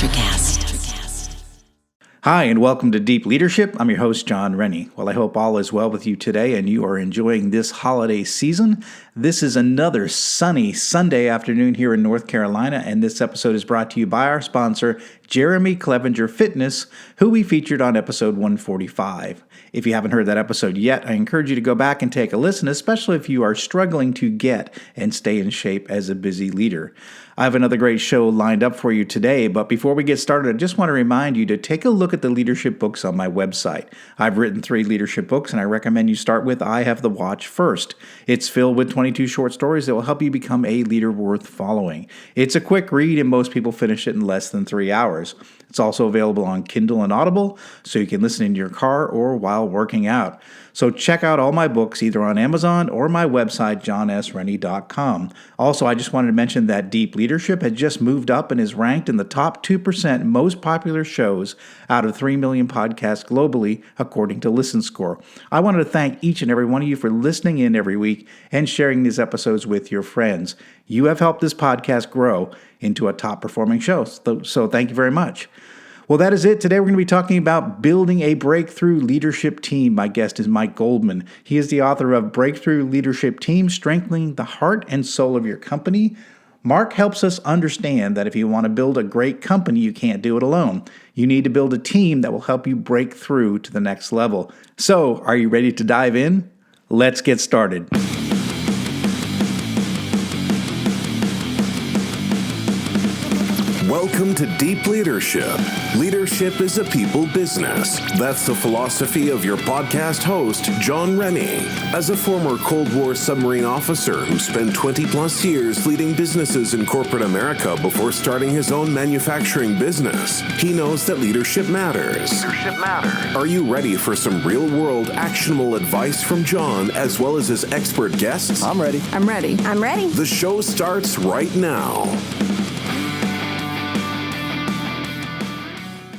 LeaderCast. Hi, and welcome to Deep Leadership. I'm your host, John Rennie. Well, I hope all is well with you today and you are enjoying this holiday season. This is another sunny Sunday afternoon here in North Carolina, and this episode is brought to you by our sponsor, Jeremy Clevenger Fitness, who we featured on episode 145. If you haven't heard that episode yet, I encourage you to go back and take a listen, especially if you are struggling to get and stay in shape as a busy leader. I have another great show lined up for you today, but before we get started, I just want to remind you to take a look at the leadership books on my website. I've written 3 leadership books, and I recommend you start with I Have the Watch first. It's filled with 22 short stories that will help you become a leader worth following. It's a quick read, and most people finish it in less than 3 hours. It's also available on Kindle and Audible, so you can listen in your car or while working out. So check out all my books either on Amazon or my website, johnsrennie.com. Also, I just wanted to mention that Deep Leadership has just moved up and is ranked in the top 2% most popular shows out of 3 million podcasts globally, according to ListenScore. I wanted to thank each and every one of you for listening in every week and sharing these episodes with your friends. You have helped this podcast grow into a top-performing show, so thank you very much. Well, that is it. Today we're going to be talking about building a breakthrough leadership team. My guest is Mike Goldman. He is the author of Breakthrough Leadership Team, Strengthening the Heart and Soul of Your Company. Mark helps us understand that if you want to build a great company, you can't do it alone. You need to build a team that will help you break through to the next level. So, are you ready to dive in? Let's get started. Welcome to Deep Leadership. Leadership is a people business. That's the philosophy of your podcast host, John Rennie. As a former Cold War submarine officer who spent 20 plus years leading businesses in corporate America before starting his own manufacturing business, he knows that leadership matters. Are you ready for some real-world actionable advice from John as well as his expert guests? I'm ready. The show starts right now.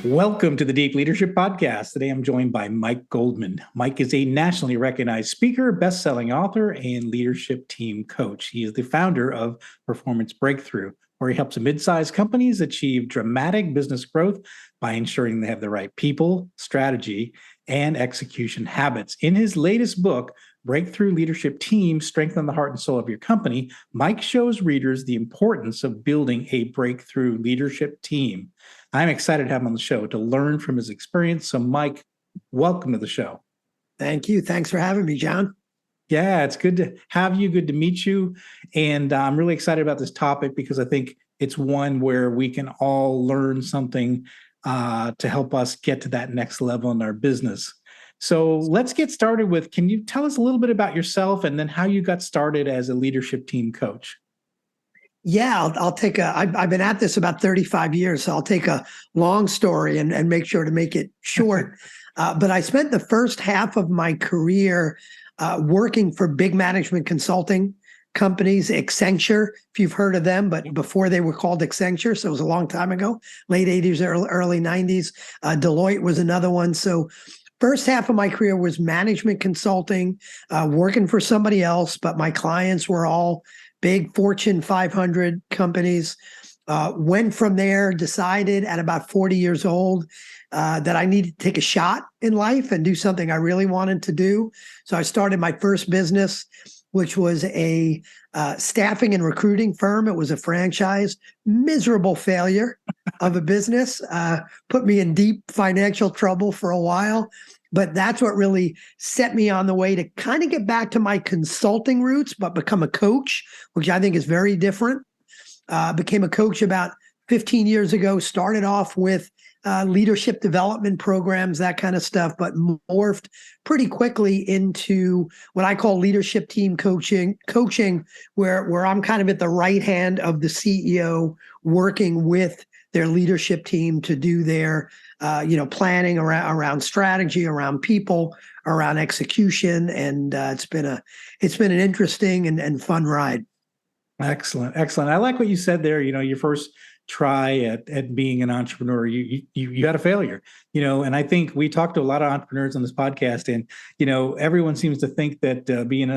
Welcome to the Deep Leadership Podcast. Today I'm joined by Mike Goldman. Mike is a nationally recognized speaker, best-selling author, and leadership team coach. He is the founder of Performance Breakthrough, where he helps mid-sized companies achieve dramatic business growth by ensuring they have the right people, strategy, and execution habits. In his latest book, Breakthrough Leadership Team, Strengthen the Heart and Soul of Your Company, Mike shows readers the importance of building a breakthrough leadership team. I'm excited to have him on the show to learn from his experience. So, Mike, welcome to the show. Thank you. Thanks for having me, John. Yeah, it's good to have you. Good to meet you. And I'm really excited about this topic because I think it's one where we can all learn something to help us get to that next level in our business. So let's get started with, can you tell us a little bit about yourself and then how you got started as a leadership team coach? Yeah, I've been at this about 35 years, so I'll take a long story and make sure to make it short. But I spent the first half of my career working for big management consulting companies, Accenture, if you've heard of them, but before they were called Accenture, so it was a long time ago, late 80s, early 90s. Deloitte was another one. So first half of my career was management consulting, working for somebody else, but my clients were all big Fortune 500 companies. Went from there, decided at about 40 years old that I needed to take a shot in life and do something I really wanted to do. So I started my first business, which was a staffing and recruiting firm. It was a franchise, miserable failure of a business, put me in deep financial trouble for a while. But that's what really set me on the way to kind of get back to my consulting roots, but become a coach, which I think is very different. Became a coach about 15 years ago, started off with leadership development programs, that kind of stuff, but morphed pretty quickly into what I call leadership team coaching, where I'm kind of at the right hand of the CEO working with their leadership team to do their planning around strategy, around people, around execution. And it's been an interesting and fun ride. Excellent. I like what you said there. You know, your first try at being an entrepreneur, you got a failure, and I think we talk to a lot of entrepreneurs on this podcast, and everyone seems to think that being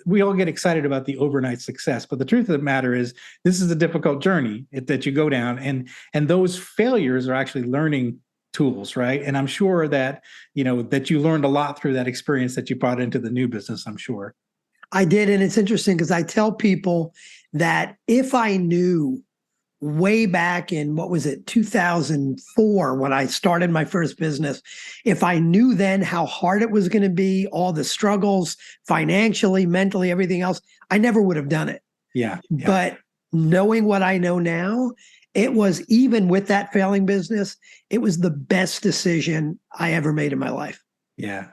we all get excited about the overnight success, but the truth of the matter is this is a difficult journey that you go down, and those failures are actually learning tools, right? And I'm sure that that you learned a lot through that experience that you brought into the new business, I'm sure. I did. And it's interesting because I tell people that if I knew way back in, 2004, when I started my first business, if I knew then how hard it was going to be, all the struggles, financially, mentally, everything else, I never would have done it. Yeah. But knowing what I know now, it was, even with that failing business, it was the best decision I ever made in my life. Yeah.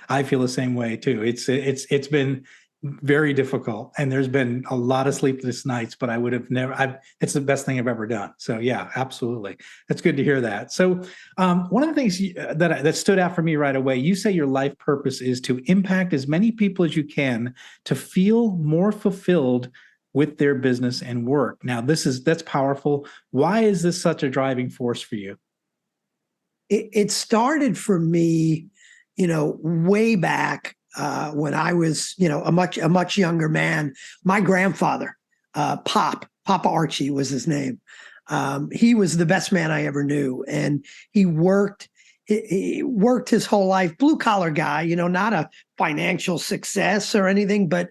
I feel the same way too. It's been very difficult, and there's been a lot of sleepless nights, but I would have never, it's the best thing I've ever done. So yeah, absolutely. That's good to hear that. So one of the things that stood out for me right away, you say your life purpose is to impact as many people as you can to feel more fulfilled with their business and work. Now that's powerful. Why is this such a driving force for you? It started for me, way back when I was, a much younger man. My grandfather, Papa Archie was his name. He was the best man I ever knew, and he worked his whole life, blue collar guy, not a financial success or anything, but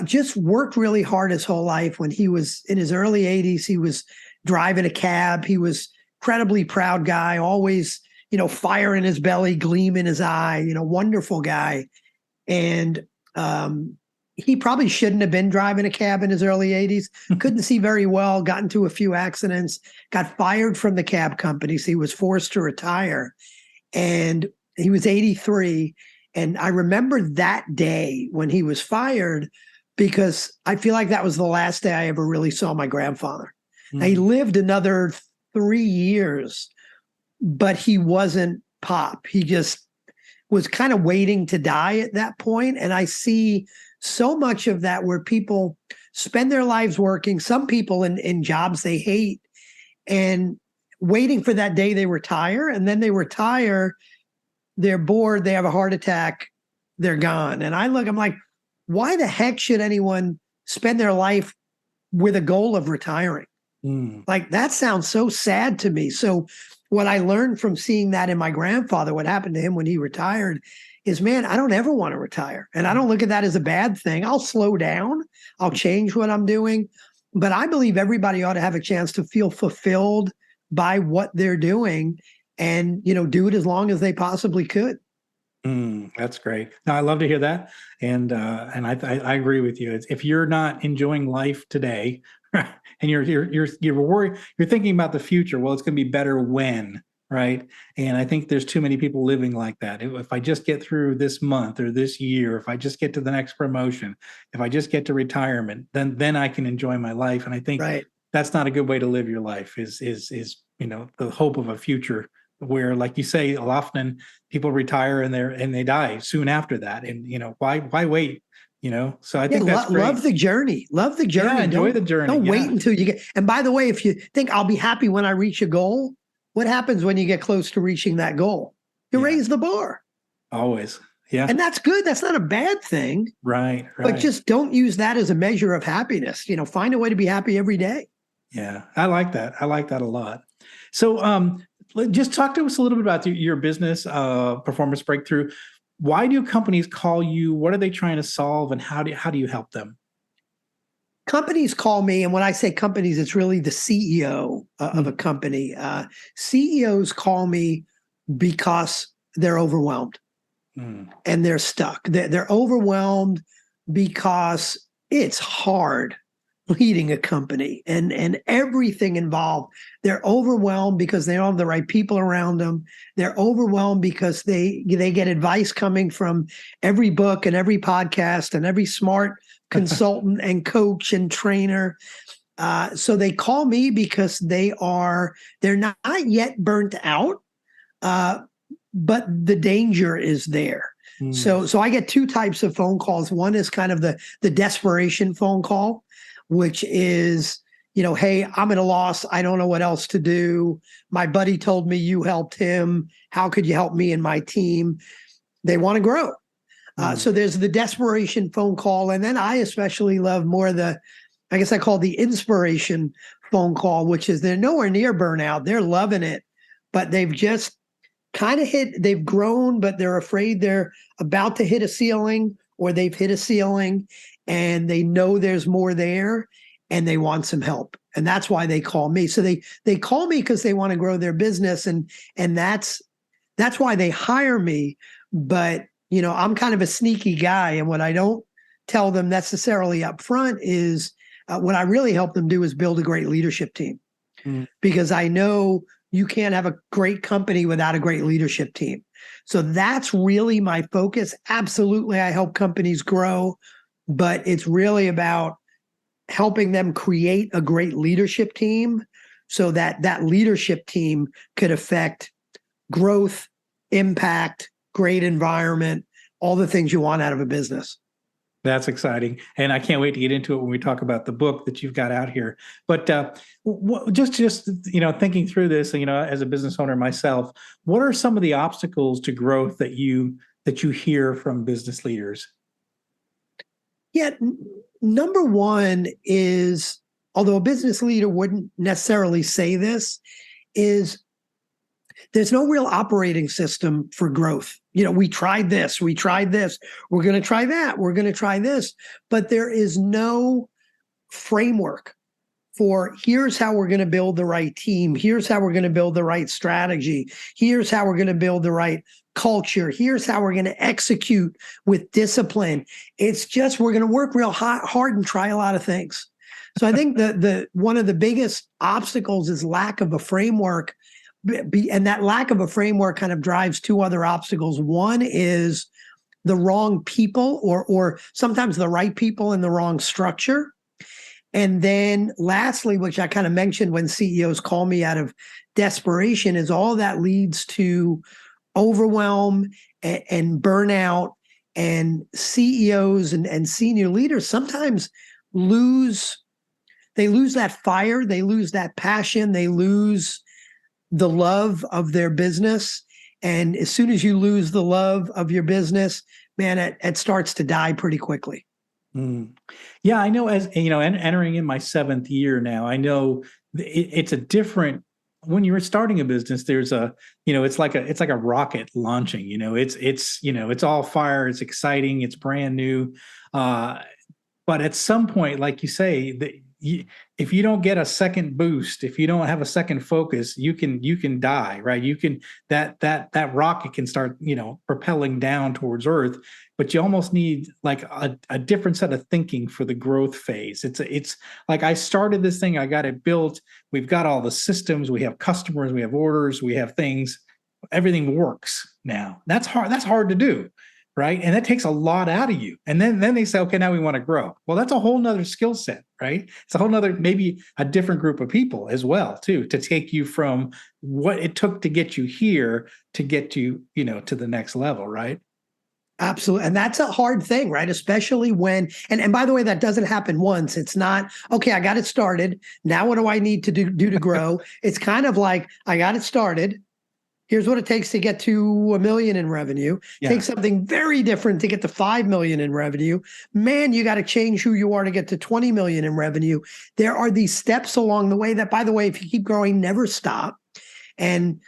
just worked really hard his whole life. When he was in his early 80s, he was driving a cab. He was incredibly proud guy, always fire in his belly, gleam in his eye, wonderful guy. And he probably shouldn't have been driving a cab in his early 80s. Couldn't see very well, got into a few accidents, got fired from the cab company. So he was forced to retire. And he was 83. And I remember that day when he was fired, because I feel like that was the last day I ever really saw my grandfather. Now, he lived another 3 years, but he wasn't Pop. He just was kind of waiting to die at that point. And I see so much of that where people spend their lives working, some people in jobs they hate, and waiting for that day they retire. And then they retire, they're bored, they have a heart attack, they're gone. And I'm like, why the heck should anyone spend their life with a goal of retiring? Like, that sounds so sad to me. So what I learned from seeing that in my grandfather, what happened to him when he retired, is, man, I don't ever want to retire. And I don't look at that as a bad thing. I'll slow down. I'll change what I'm doing. But I believe everybody ought to have a chance to feel fulfilled by what they're doing, and, do it as long as they possibly could. That's great. Now, I love to hear that. And I agree with you. If you're not enjoying life today, and you're worried, you're thinking about the future, well, it's going to be better when, right? And I think there's too many people living like that. If I just get through this month or this year, if I just get to the next promotion, if I just get to retirement, then I can enjoy my life. And I think that's not a good way to live your life, is the hope of a future where, like you say, often people retire and they die soon after that. And, why wait? So I think that's great. Love the journey. Love the journey. Yeah, enjoy the journey. Don't wait until you get. And by the way, if you think I'll be happy when I reach a goal, what happens when you get close to reaching that goal? You raise the bar. Always. Yeah. And that's good. That's not a bad thing. Right. But just don't use that as a measure of happiness. Find a way to be happy every day. Yeah. I like that. I like that a lot. So just talk to us a little bit about your business, Performance Breakthrough. Why do companies call you? What are they trying to solve, and how do you help them? Companies call me, and when I say companies, it's really the CEO of a company. CEOs call me because they're overwhelmed and they're stuck. They're overwhelmed because it's hard leading a company and everything involved. They're overwhelmed because they don't have the right people around them. They're overwhelmed because they get advice coming from every book and every podcast and every smart consultant and coach and trainer. So they call me because they're not yet burnt out, but the danger is there. So I get two types of phone calls. One is kind of the desperation phone call, which is, hey, I'm at a loss. I don't know what else to do. My buddy told me you helped him. How could you help me and my team? They want to grow. So there's the desperation phone call. And then I especially love more I guess I call the inspiration phone call, which is they're nowhere near burnout. They're loving it, but they've just they've grown, but they're afraid they're about to hit a ceiling, or they've hit a ceiling and they know there's more there and they want some help. And that's why they call me. So they call me because they want to grow their business. And that's why they hire me. But, I'm kind of a sneaky guy. And what I don't tell them necessarily up front is what I really help them do is build a great leadership team. Because I know you can't have a great company without a great leadership team. So that's really my focus. Absolutely, I help companies grow, but it's really about helping them create a great leadership team so that that leadership team could affect growth, impact, great environment, all the things you want out of a business. That's exciting. And I can't wait to get into it when we talk about the book that you've got out here. But just thinking through this, as a business owner myself, what are some of the obstacles to growth that you hear from business leaders? Yeah, number one is, although a business leader wouldn't necessarily say this, is there's no real operating system for growth. We tried this, we're going to try that, we're going to try this, but there is no framework for here's how we're going to build the right team, here's how we're going to build the right strategy, here's how we're going to build the right culture, here's how we're going to execute with discipline. It's just we're going to work real hard and try a lot of things. So I think the one of the biggest obstacles is lack of a framework. And that lack of a framework kind of drives two other obstacles. One is the wrong people, or sometimes the right people in the wrong structure. And then lastly, which I kind of mentioned when CEOs call me out of desperation, is all that leads to overwhelm and burnout. And CEOs and senior leaders sometimes lose that fire, they lose that passion, they lose the love of their business. And as soon as you lose the love of your business, man, it starts to die pretty quickly. Yeah, I know. As entering in my 7th year now, I know it's a different. When you're starting a business, there's it's like a rocket launching. It's all fire. It's exciting. It's brand new. But at some point, like you say, if you don't get a second boost, if you don't have a second focus, you can die, right? You can that rocket can start propelling down towards Earth, but you almost need like a different set of thinking for the growth phase. It's like I started this thing, I got it built, we've got all the systems, we have customers, we have orders, we have things, everything works now. That's hard to do. Right. And that takes a lot out of you. And then they say, okay, now we want to grow. Well, that's a whole nother skill set, right? It's a whole nother, maybe a different group of people as well, too, to take you from what it took to get you here to get you, to the next level, right? Absolutely. And that's a hard thing, right? Especially when, and by the way, that doesn't happen once. It's not, okay, I got it started. Now what do I need to do to grow? It's kind of like, I got it started. Here's what it takes to get to $1 million in revenue. Yeah. Take something very different to get to $5 million in revenue. Man, you got to change who you are to get to 20 million in revenue. There are these steps along the way that, by the way, if you keep growing, never stop. And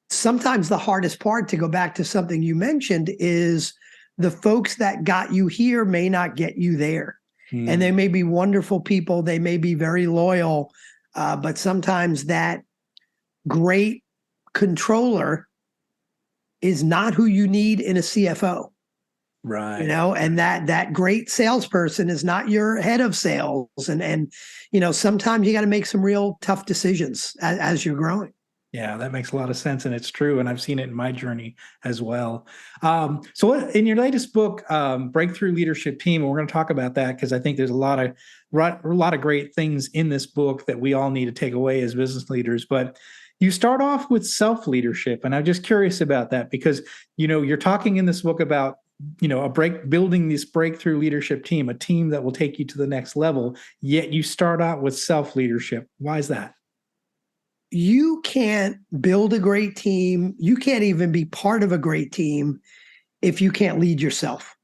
sometimes the hardest part, to go back to something you mentioned, is the folks that got you here may not get you there. And they may be wonderful people. They may be very loyal. But sometimes that great controller is not who you need in a CFO. Right. And that great salesperson is not your head of sales. And sometimes you got to make some real tough decisions as you're growing. Yeah, that makes a lot of sense, and it's true, and I've seen it in my journey as well. So in your latest book, Breakthrough Leadership Team, and we're going to talk about that because I think there's a lot of great things in this book that we all need to take away as business leaders. But you start off with self-leadership, and I'm just curious about that because you're talking in this book about building this breakthrough leadership team, a team that will take you to the next level, yet you start out with self-leadership. Why is that? You can't build a great team. You can't even be part of a great team if you can't lead yourself.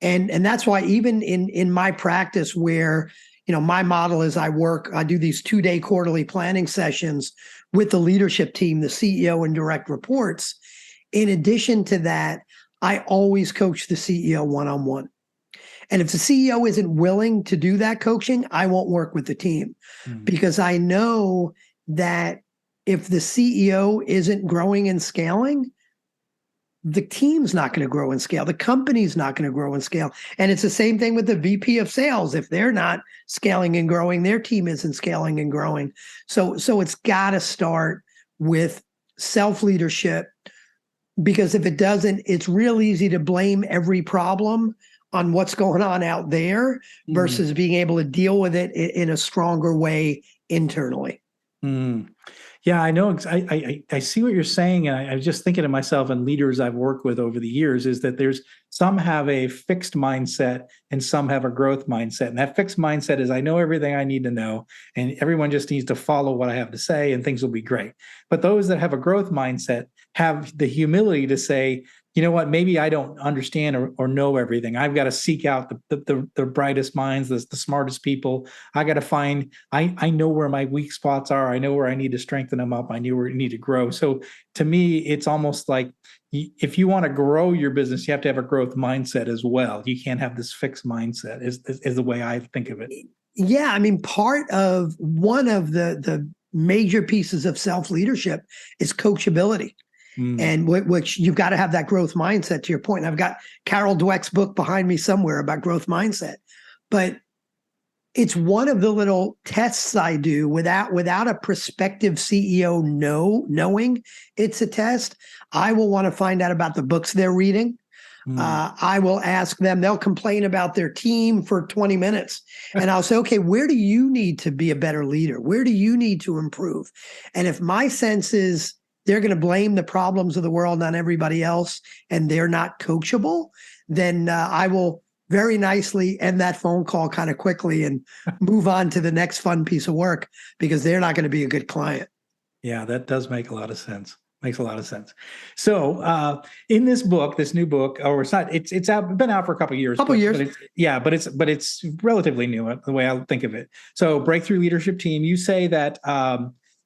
And that's why even in my practice where, my model is I do these 2-day quarterly planning sessions with the leadership team, the CEO and direct reports. In addition to that, I always coach the CEO one-on-one. And if the CEO isn't willing to do that coaching, I won't work with the team because I know that if the CEO isn't growing and scaling, the team's not going to grow and scale. The company's not going to grow and scale. And it's the same thing with the VP of sales. If they're not scaling and growing, their team isn't scaling and growing. So it's got to start with self-leadership, because if it doesn't, it's real easy to blame every problem on what's going on out there versus being able to deal with it in a stronger way internally. Yeah, I know. I see what you're saying. And I was just thinking to myself, and leaders I've worked with over the years, is that some have a fixed mindset and some have a growth mindset. And that fixed mindset is I know everything I need to know, and everyone just needs to follow what I have to say and things will be great. But those that have a growth mindset have the humility to say, you know what, maybe I don't understand or know everything. I've got to seek out the brightest minds, the smartest people. I got to find, I know where my weak spots are. I know where I need to strengthen them up. I know where I need to grow. So to me, it's almost like if you want to grow your business, you have to have a growth mindset as well. You can't have this fixed mindset is the way I think of it. Yeah. I mean, one of the major pieces of self-leadership is coachability. And which you've got to have that growth mindset, to your point. And I've got Carol Dweck's book behind me somewhere about growth mindset, but it's one of the little tests I do without a prospective CEO knowing it's a test. I will want to find out about the books they're reading. I will ask them, they'll complain about their team for 20 minutes. And I'll say, okay, where do you need to be a better leader? Where do you need to improve? And if my sense is they're going to blame the problems of the world on everybody else and they're not coachable, then I will very nicely end that phone call kind of quickly and move on to the next fun piece of work, because they're not going to be a good client. Yeah, that does make a lot of sense. Makes a lot of sense. So in this book, this new book, or it's not, it's been out for a couple of years. But it's relatively new the way I think of it. So Breakthrough Leadership Team, you say that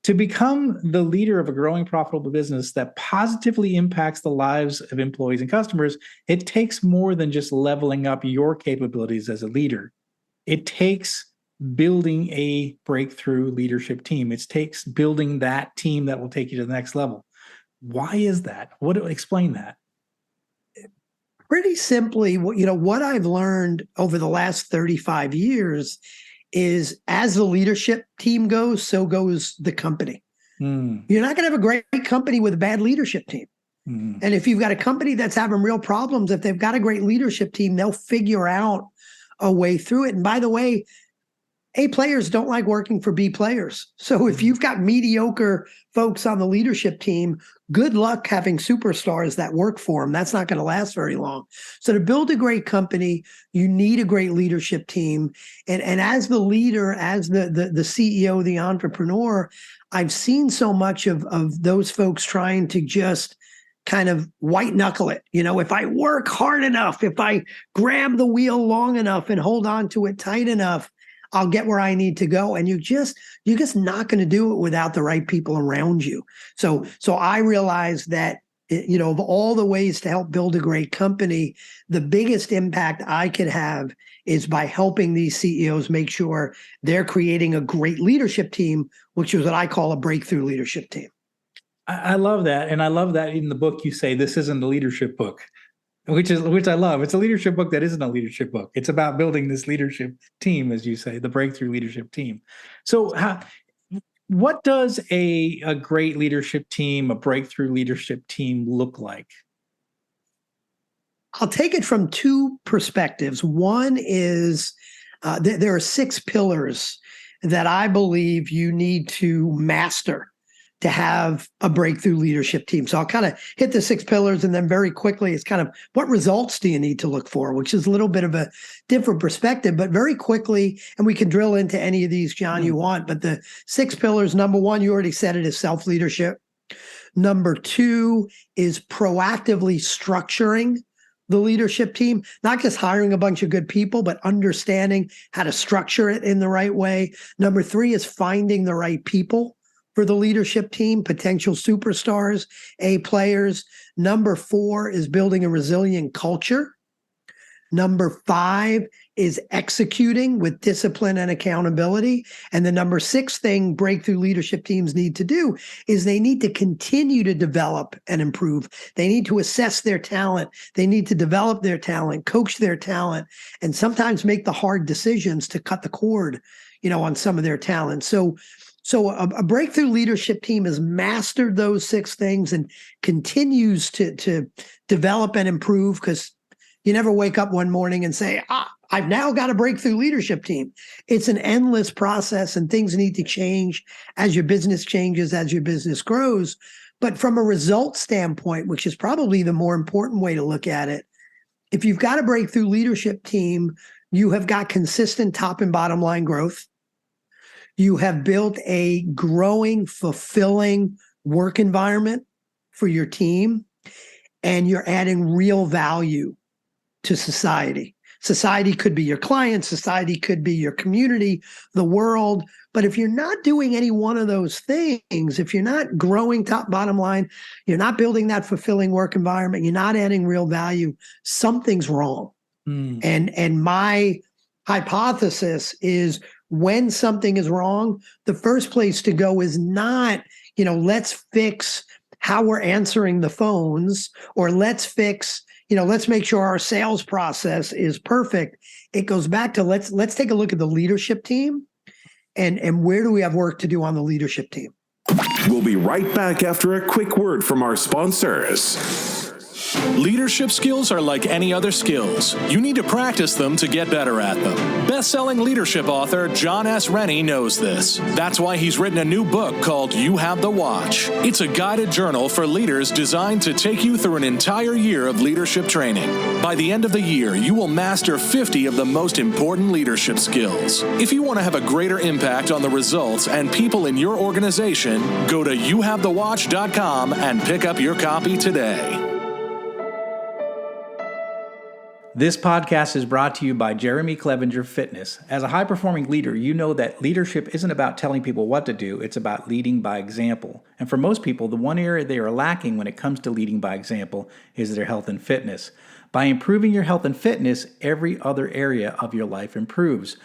to become the leader of a growing, profitable business that positively impacts the lives of employees and customers, it takes more than just leveling up your capabilities as a leader. It takes building a breakthrough leadership team. It takes building that team that will take you to the next level. Why is that? Explain that. Pretty simply, what I've learned over the last 35 years is as the leadership team goes, so goes the company. You're not going to have a great company with a bad leadership team. And if you've got a company that's having real problems, if they've got a great leadership team, they'll figure out a way through it. And by the way, A players don't like working for B players. So if you've got mediocre folks on the leadership team, good luck having superstars that work for them. That's not going to last very long. So to build a great company, you need a great leadership team. And as the leader, as the CEO, the entrepreneur, I've seen so much of those folks trying to just kind of white knuckle it. If I work hard enough, if I grab the wheel long enough and hold on to it tight enough, I'll get where I need to go. And you're just not going to do it without the right people around you. So I realized that, of all the ways to help build a great company, the biggest impact I could have is by helping these CEOs make sure they're creating a great leadership team, which is what I call a breakthrough leadership team. I love that. And I love that in the book you say this isn't a leadership book. Which I love. It's a leadership book that isn't a leadership book. It's about building this leadership team, as you say, the breakthrough leadership team. So what does a great leadership team, a breakthrough leadership team look like? I'll take it from two perspectives. One is there are 6 pillars that I believe you need to master to have a breakthrough leadership team? So I'll kind of hit the 6 pillars, and then very quickly, it's kind of what results do you need to look for, which is a little bit of a different perspective, but very quickly, and we can drill into any of these, John, you want, but the 6 pillars, number 1, you already said it, is self-leadership. Number 2 is proactively structuring the leadership team, not just hiring a bunch of good people, but understanding how to structure it in the right way. Number 3 is finding the right people for the leadership team, potential superstars, A players. Number 4 is building a resilient culture. Number 5 is executing with discipline and accountability. And the number 6 thing breakthrough leadership teams need to do is they need to continue to develop and improve. They need to assess their talent. They need to develop their talent, coach their talent, and sometimes make the hard decisions to cut the cord, on some of their talent. So a breakthrough leadership team has mastered those 6 things and continues to develop and improve, because you never wake up one morning and say, I've now got a breakthrough leadership team. It's an endless process, and things need to change as your business changes, as your business grows. But from a result standpoint, which is probably the more important way to look at it, if you've got a breakthrough leadership team, you have got consistent top and bottom line growth. You have built a growing, fulfilling work environment for your team, and you're adding real value to society. Society could be your clients, society could be your community, the world. But if you're not doing any one of those things, if you're not growing top bottom line, you're not building that fulfilling work environment, you're not adding real value, something's wrong. And my hypothesis is, when something is wrong, the first place to go is not, let's fix how we're answering the phones, or let's make sure our sales process is perfect. It goes back to let's take a look at the leadership team, and where do we have work to do on the leadership team. We'll be right back after a quick word from our sponsors. Leadership skills are like any other skills. You need to practice them to get better at them. Best-selling leadership author John S. Rennie knows this. That's why he's written a new book called You Have the Watch. It's a guided journal for leaders designed to take you through an entire year of leadership training. By the end of the year, you will master 50 of the most important leadership skills. If you want to have a greater impact on the results and people in your organization, go to youhavethewatch.com and pick up your copy today. This podcast is brought to you by Jeremy Clevenger Fitness. As a high-performing leader, you know that leadership isn't about telling people what to do, it's about leading by example. And for most people, the one area they are lacking when it comes to leading by example is their health and fitness. By improving your health and fitness, every other area of your life improves.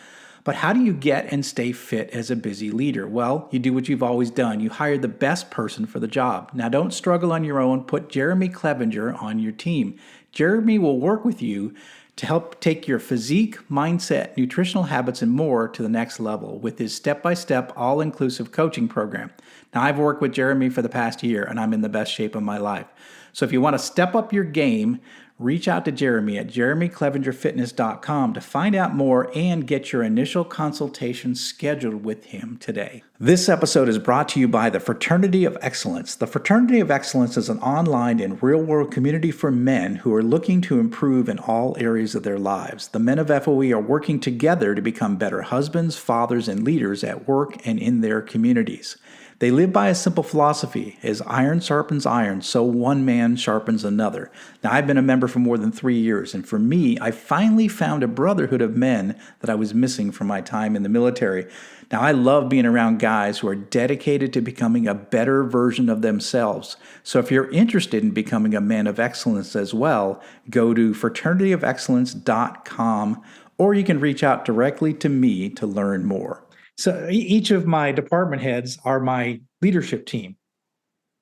But how do you get and stay fit as a busy leader? Well, you do what you've always done. You hire the best person for the job. Now, don't struggle on your own. Put Jeremy Clevenger on your team. Jeremy will work with you to help take your physique, mindset, nutritional habits, and more to the next level with his step-by-step, all-inclusive coaching program. Now, I've worked with Jeremy for the past year, and I'm in the best shape of my life. So if you want to step up your game, reach out to Jeremy at jeremyclevengerfitness.com to find out more and get your initial consultation scheduled with him today. This episode is brought to you by the Fraternity of Excellence. The Fraternity of Excellence is an online and real-world community for men who are looking to improve in all areas of their lives. The men of FOE are working together to become better husbands, fathers, and leaders at work and in their communities. They live by a simple philosophy: as iron sharpens iron, so one man sharpens another. Now, I've been a member for more than 3 years, and for me, I finally found a brotherhood of men that I was missing from my time in the military. Now, I love being around guys who are dedicated to becoming a better version of themselves. So if you're interested in becoming a man of excellence as well, go to fraternityofexcellence.com, or you can reach out directly to me to learn more. So each of my department heads are my leadership team.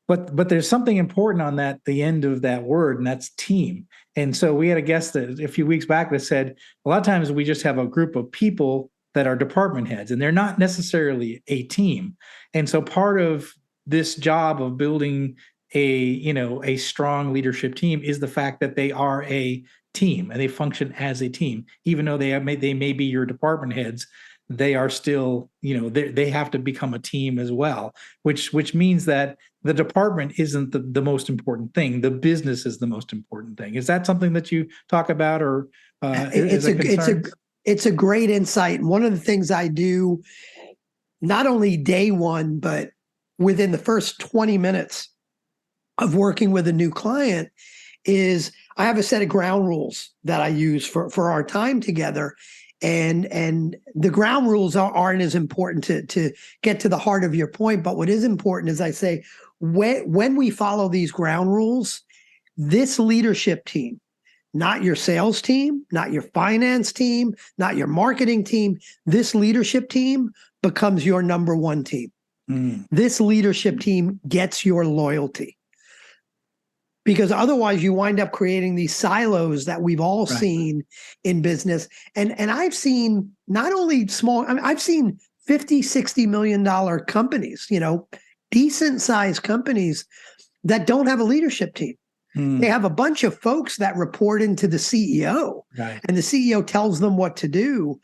But there's something important on the end of that word, and that's team. And so we had a guest that a few weeks back that said, a lot of times we just have a group of people that are department heads, and they're not necessarily a team. And so part of this job of building a strong leadership team is the fact that they are a team and they function as a team, even though they may be your department heads. they are still, they have to become a team as well, which means that the department isn't the most important thing. The business is the most important thing. Is that something that you talk about, or is a concern? It's a great insight. And one of the things I do, not only day one, but within the first 20 minutes of working with a new client, is I have a set of ground rules that I use for our time together. And the ground rules aren't as important to get to the heart of your point. But what is important is I say, when we follow these ground rules, this leadership team, not your sales team, not your finance team, not your marketing team, this leadership team becomes your number one team. This leadership team gets your loyalty. Because otherwise you wind up creating these silos that we've all seen in business. And I've seen not only small, I've seen $50, $60 million companies, decent sized companies that don't have a leadership team. They have a bunch of folks that report into the CEO, and the CEO tells them what to do.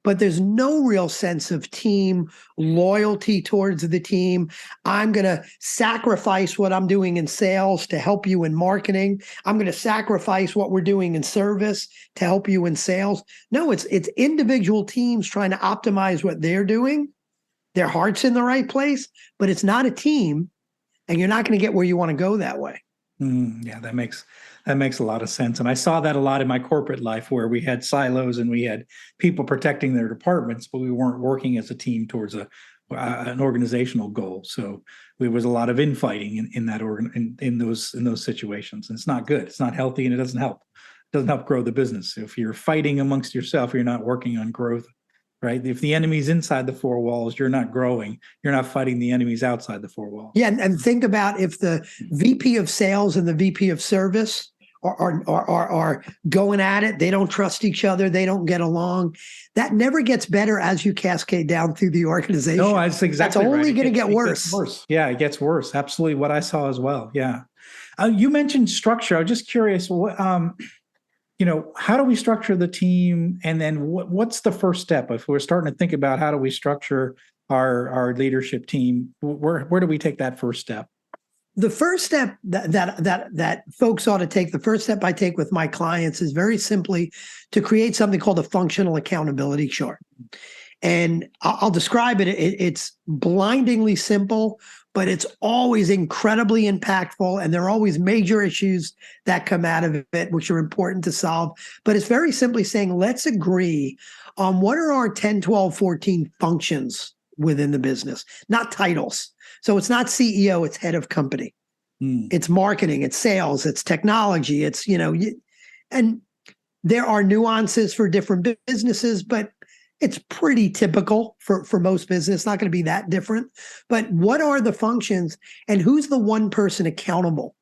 But there's no real sense of team loyalty towards the team. I'm going to sacrifice what I'm doing in sales to help you in marketing. I'm going to sacrifice what we're doing in service to help you in sales. No, it's individual teams trying to optimize what they're doing. Their heart's in the right place, but it's not a team, and you're not going to get where you want to go that way. Yeah, that makes a lot of sense. And I saw that a lot in my corporate life, where we had silos and we had people protecting their departments, but we weren't working as a team towards an organizational goal. So there was a lot of infighting in those situations. And it's not good. It's not healthy, and it doesn't help. It doesn't help grow the business. If you're fighting amongst yourself, you're not working on growth. Right. If the enemy's inside the four walls, you're not growing. You're not fighting the enemies outside the four walls. Yeah. And think about if the VP of sales and the VP of service are going at it. They don't trust each other. They don't get along. That never gets better as you cascade down through the organization. No, that's exactly right. That's only going to get worse. It gets worse. Yeah, it gets worse. Absolutely. What I saw as well. Yeah. You mentioned structure. I was just curious. How do we structure the team? And then what's the first step? If we're starting to think about how do we structure our leadership team, where do we take that first step? The first step that folks ought to take, the first step I take with my clients, is very simply to create something called a functional accountability chart. And I'll describe it. It's blindingly simple, but it's always incredibly impactful. And there are always major issues that come out of it, which are important to solve. But it's very simply saying, let's agree on what are our 10, 12, 14 functions within the business, not titles. So it's not CEO, it's head of company. It's marketing, it's sales, it's technology, it's, and there are nuances for different businesses, but it's pretty typical for most business. It's not going to be that different. But what are the functions, and who's the one person accountable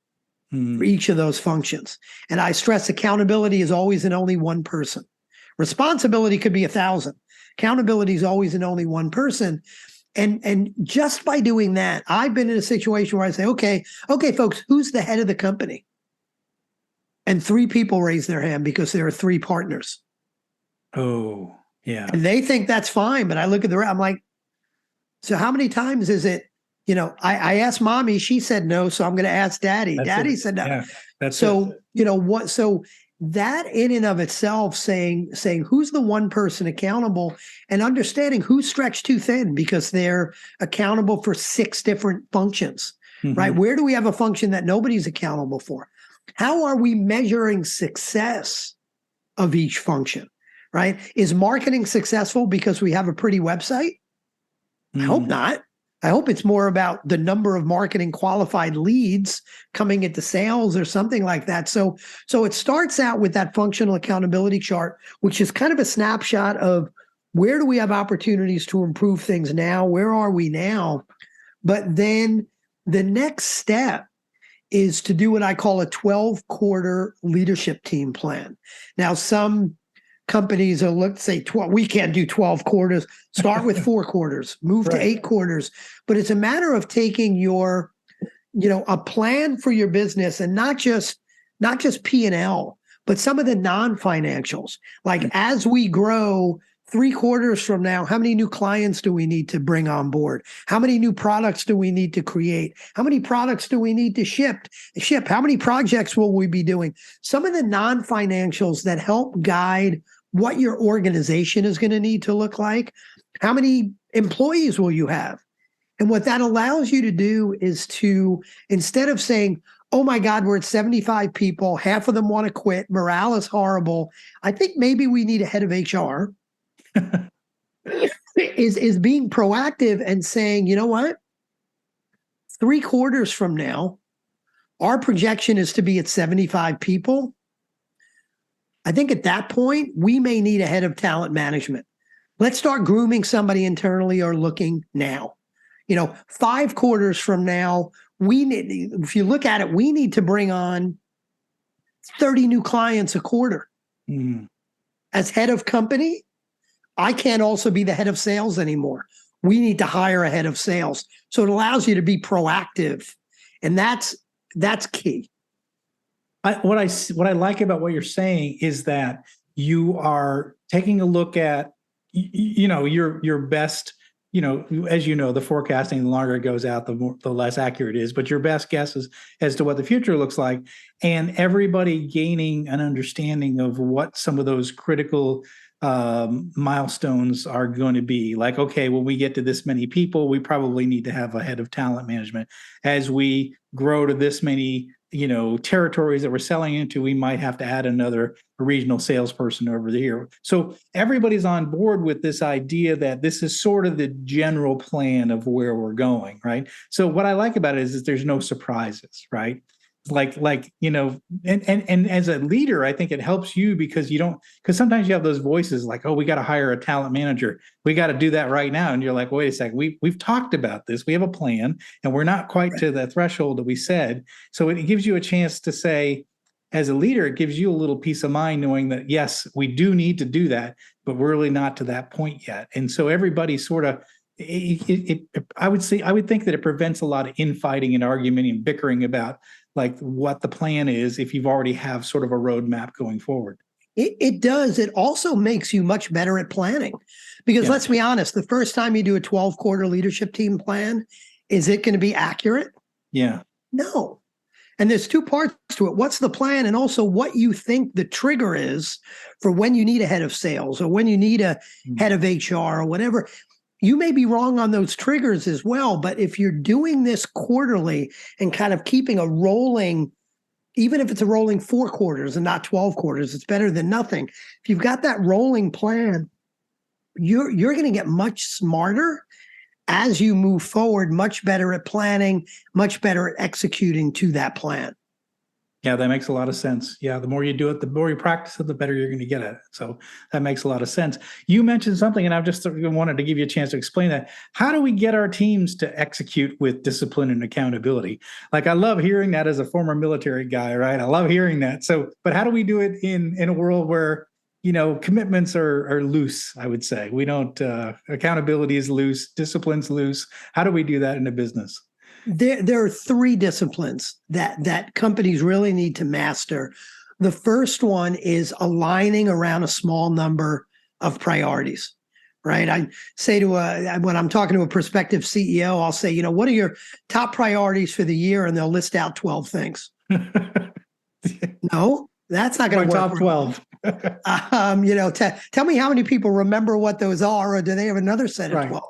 for each of those functions? And I stress accountability is always and only one person. Responsibility could be 1,000. Accountability is always and only one person. And just by doing that, I've been in a situation where I say, okay, folks, who's the head of the company? And 3 people raise their hand because there are 3 partners. Oh, yeah. And they think that's fine. But I look at I'm like, so how many times is it, I asked mommy, she said no. So I'm going to ask daddy. Daddy said no. Yeah, so that in and of itself, saying who's the one person accountable, and understanding who's stretched too thin because they're accountable for 6 different functions, right? Where do we have a function that nobody's accountable for? How are we measuring success of each function, right? Is marketing successful because we have a pretty website? I hope not. I hope it's more about the number of marketing qualified leads coming into sales or something like that. So it starts out with that functional accountability chart, which is kind of a snapshot of where do we have opportunities to improve things now? Where are we now? But then the next step is to do what I call a 12-quarter leadership team plan. Now, some companies are, let's say, 12, we can't do 12 quarters. Start with 4 quarters, move to 8 quarters. But it's a matter of taking your, a plan for your business, and not just P&L, but some of the non-financials. Like as we grow 3 quarters from now, how many new clients do we need to bring on board? How many new products do we need to create? How many products do we need to ship? How many projects will we be doing? Some of the non-financials that help guide what your organization is going to need to look like. How many employees will you have? And what that allows you to do is to, instead of saying, oh my God, we're at 75 people, half of them want to quit, morale is horrible, I think maybe we need a head of HR, is being proactive and saying, you know what? 3 quarters from now, our projection is to be at 75 people. I think at that point, we may need a head of talent management. Let's start grooming somebody internally or looking now. 5 quarters from now, if you look at it, we need to bring on 30 new clients a quarter. As head of company, I can't also be the head of sales anymore. We need to hire a head of sales. So it allows you to be proactive. And that's key. What I like about what you're saying is that you are taking a look at, your best, as you know, the forecasting, the longer it goes out, the less accurate it is, but your best guess is as to what the future looks like, and everybody gaining an understanding of what some of those critical milestones are going to be. Like, okay, when we get to this many people, we probably need to have a head of talent management. As we grow to this many territories that we're selling into, we might have to add another regional salesperson over here. So everybody's on board with this idea that this is sort of the general plan of where we're going, right? So what I like about it is that there's no surprises, right? And as a leader, I think it helps you because sometimes you have those voices like, oh, we got to hire a talent manager. We got to do that right now. And you're like, wait a second, we've talked about this. We have a plan and we're not quite to the threshold that we said. So it gives you a chance to say, as a leader, it gives you a little peace of mind knowing that, yes, we do need to do that, but we're really not to that point yet. And so everybody sort of, I would think that it prevents a lot of infighting and argument and bickering about like what the plan is if you've already have sort of a roadmap going forward. It does. It also makes you much better at planning because let's be honest, the first time you do a 12-quarter leadership team plan, is it going to be accurate? Yeah. No. And there's 2 parts to it. What's the plan? And also what you think the trigger is for when you need a head of sales or when you need a head of HR or whatever. You may be wrong on those triggers as well, but if you're doing this quarterly and kind of keeping a rolling, even if it's a rolling 4 quarters and not 12 quarters, it's better than nothing. If you've got that rolling plan, you're going to get much smarter as you move forward, much better at planning, much better at executing to that plan. Yeah, that makes a lot of sense. Yeah, the more you do it, the more you practice it, the better you're going to get at it. So that makes a lot of sense. You mentioned something, and I just wanted to give you a chance to explain that. How do we get our teams to execute with discipline and accountability? Like, I love hearing that as a former military guy, right? I love hearing that. So, but how do we do it in a world where, commitments are loose, I would say? We don't, accountability is loose, discipline's loose. How do we do that in a business? There are 3 disciplines that companies really need to master. The first one is aligning around a small number of priorities, right? I say when I'm talking to a prospective CEO, I'll say, what are your top priorities for the year? And they'll list out 12 things. No, that's not going to work. Top 12. Tell me how many people remember what those are, or do they have another set of 12?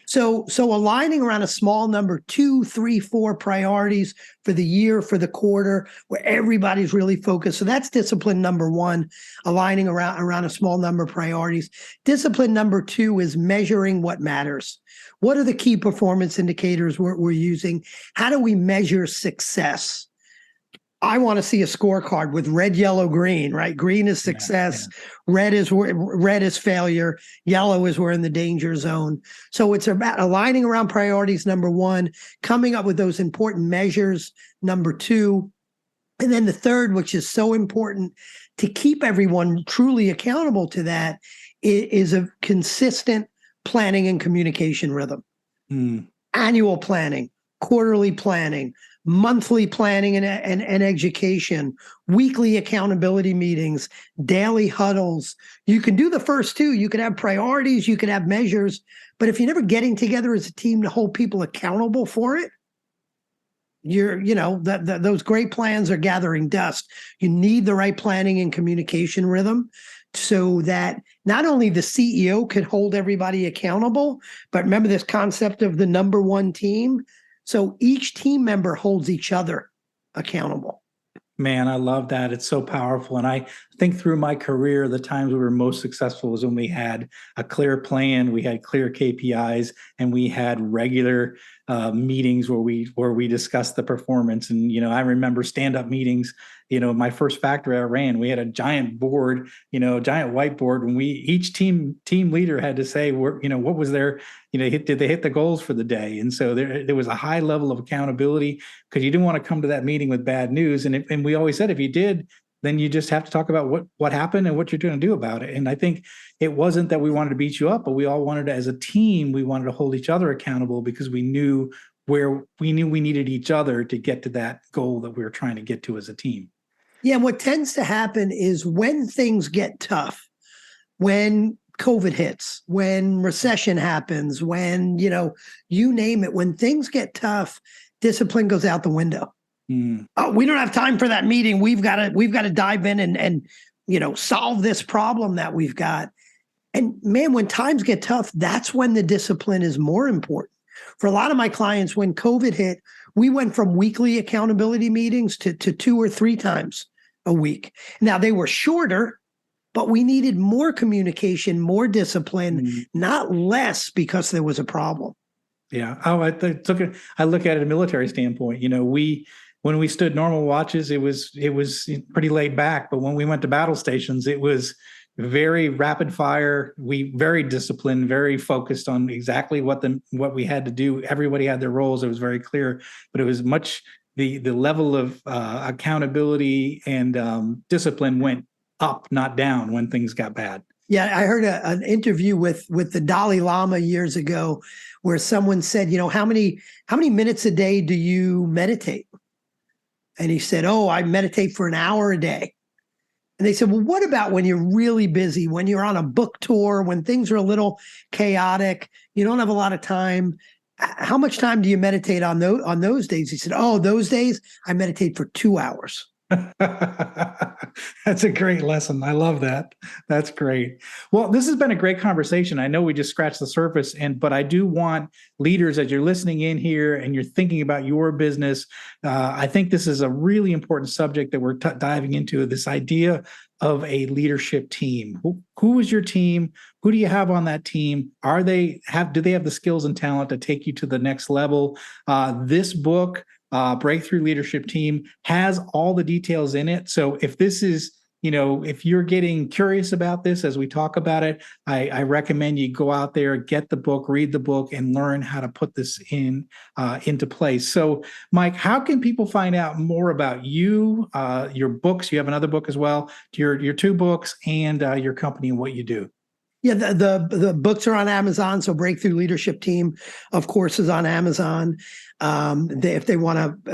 So aligning around a small number, 2, 3, 4 priorities for the year, for the quarter, where everybody's really focused. So that's discipline number 1, aligning around a small number of priorities. Discipline number 2 is measuring what matters. What are the key performance indicators we're using? How do we measure success? I want to see a scorecard with red, yellow, green, right? Green is success. Yeah. Red is failure. Yellow is we're in the danger zone. So it's about aligning around priorities, number 1, coming up with those important measures, number 2. And then the third, which is so important to keep everyone truly accountable to that, is a consistent planning and communication rhythm. Annual planning, quarterly planning, monthly planning and education, weekly accountability meetings, daily huddles. You can do the first two. You can have priorities, you can have measures, but if you're never getting together as a team to hold people accountable for it, those great plans are gathering dust. You need the right planning and communication rhythm so that not only the CEO could hold everybody accountable, but remember this concept of the number one team. So each team member holds each other accountable. Man, I love that. It's so powerful. And I think through my career, the times we were most successful was when we had a clear plan, we had clear KPIs, and we had regular meetings where we discussed the performance. And, I remember stand-up meetings. My first factory I ran, we had a giant board, giant whiteboard, when each team leader had to say, what was their, did they hit the goals for the day? And so there was a high level of accountability, because you didn't want to come to that meeting with bad news. And we always said, if you did, then you just have to talk about what happened and what you're going to do about it. And I think it wasn't that we wanted to beat you up, but we all wanted to, as a team, we wanted to hold each other accountable, because we knew we needed each other to get to that goal that we were trying to get to as a team. Yeah, what tends to happen is when things get tough, when COVID hits, when recession happens, when, you name it, when things get tough, discipline goes out the window. Oh, we don't have time for that meeting. We've got to dive in and solve this problem that we've got. And man, when times get tough, that's when the discipline is more important. For a lot of my clients, when COVID hit, we went from weekly accountability meetings to 2 or 3 times a week. Now, they were shorter, but we needed more communication, more discipline, not less, because there was a problem. Yeah. Oh, I look at it a military standpoint. When we stood normal watches, it was pretty laid back. But when we went to battle stations, it was very rapid fire. We very disciplined, very focused on exactly what we had to do. Everybody had their roles. It was very clear, but it was much the level of accountability and discipline went up, not down, when things got bad. Yeah, I heard an interview with the Dalai Lama years ago, where someone said, how many minutes a day do you meditate? And he said, oh, I meditate for an hour a day. And they said, well, what about when you're really busy, when you're on a book tour, when things are a little chaotic, you don't have a lot of time? How much time do you meditate on those days? He said, oh, those days I meditate for 2 hours. That's a great lesson. I love that. That's great. Well, this has been a great conversation. I know we just scratched the surface, but I do want leaders, as you're listening in here and you're thinking about your business, I think this is a really important subject that we're diving into, this idea of a leadership team. Who is your team? Who do you have on that team? Do they have the skills and talent to take you to the next level? This book, Breakthrough Leadership Team, has all the details in it. So if this is, if you're getting curious about this as we talk about it, I recommend you go out there, get the book, read the book, and learn how to put this into place. So, Mike, how can people find out more about you, your books? You have another book as well, your 2 books, and your company and what you do. Yeah, the books are on Amazon. So Breakthrough Leadership Team, of course, is on Amazon. If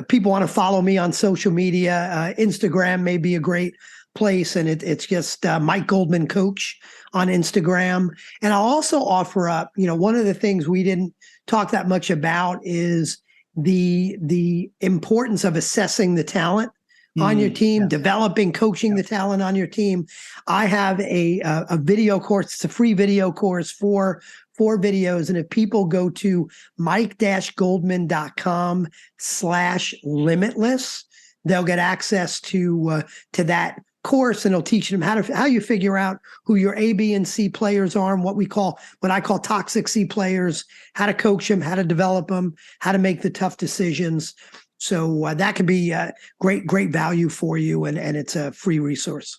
people want to follow me on social media, Instagram may be a great place, and it's just Mike Goldman Coach on Instagram. And I'll also offer up, one of the things we didn't talk that much about is the importance of assessing the talent on your team, developing, coaching the talent on your team. I have a video course. It's a free video course for 4 videos. And if people go to mike-goldman.com/limitless, they'll get access to that course, and it'll teach them how you figure out who your A, B, and C players are, and what I call toxic C players, how to coach them, how to develop them, how to make the tough decisions. So that could be great value for you, and it's a free resource.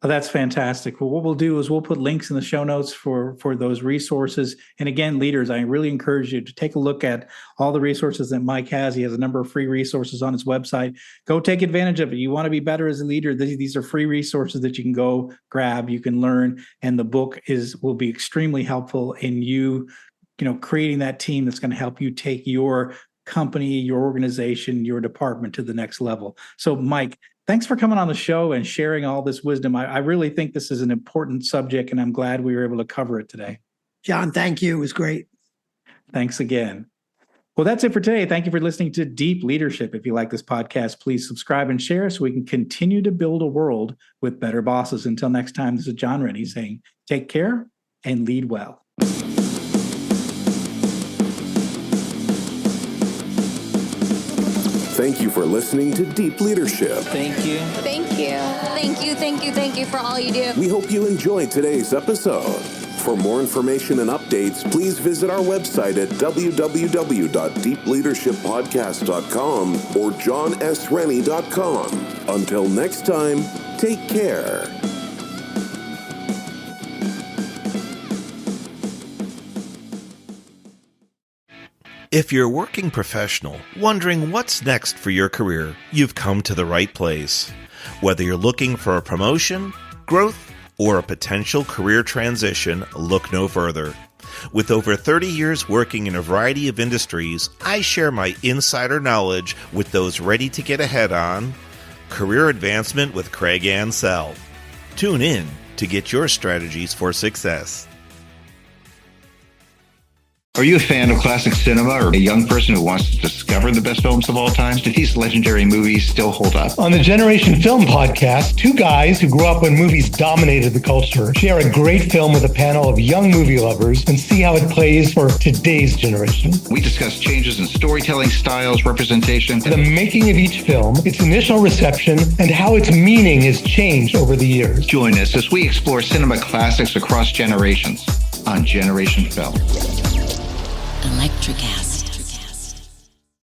Oh, that's fantastic. Well, what we'll do is we'll put links in the show notes for those resources. And again, leaders, I really encourage you to take a look at all the resources that Mike has. He has a number of free resources on his website. Go take advantage of it. You want to be better as a leader. These are free resources that you can go grab, you can learn, and the book will be extremely helpful in you creating that team that's going to help you take your company, your organization, your department to the next level. So, Mike, thanks for coming on the show and sharing all this wisdom. I really think this is an important subject, and I'm glad we were able to cover it today. John, thank you. It was great. Thanks again. Well, that's it for today. Thank you for listening to Deep Leadership. If you like this podcast, please subscribe and share so we can continue to build a world with better bosses. Until next time, this is John Rennie saying, take care and lead well. Thank you for listening to Deep Leadership. Thank you. Thank you. Thank you, thank you, thank you for all you do. We hope you enjoyed today's episode. For more information and updates, please visit our website at www.deepleadershippodcast.com or johnsrennie.com. Until next time, take care. If you're a working professional wondering what's next for your career, you've come to the right place. Whether you're looking for a promotion, growth, or a potential career transition, look no further. With over 30 years working in a variety of industries, I share my insider knowledge with those ready to get ahead on Career Advancement with Craig Ansell. Tune in to get your strategies for success. Are you a fan of classic cinema or a young person who wants to discover the best films of all time? Do these legendary movies still hold up? On the Generation Film podcast, two guys who grew up when movies dominated the culture share a great film with a panel of young movie lovers and see how it plays for today's generation. We discuss changes in storytelling styles, representation, The making of each film, its initial reception, and how its meaning has changed over the years. Join us as we explore cinema classics across generations on Generation Film. Electric acid.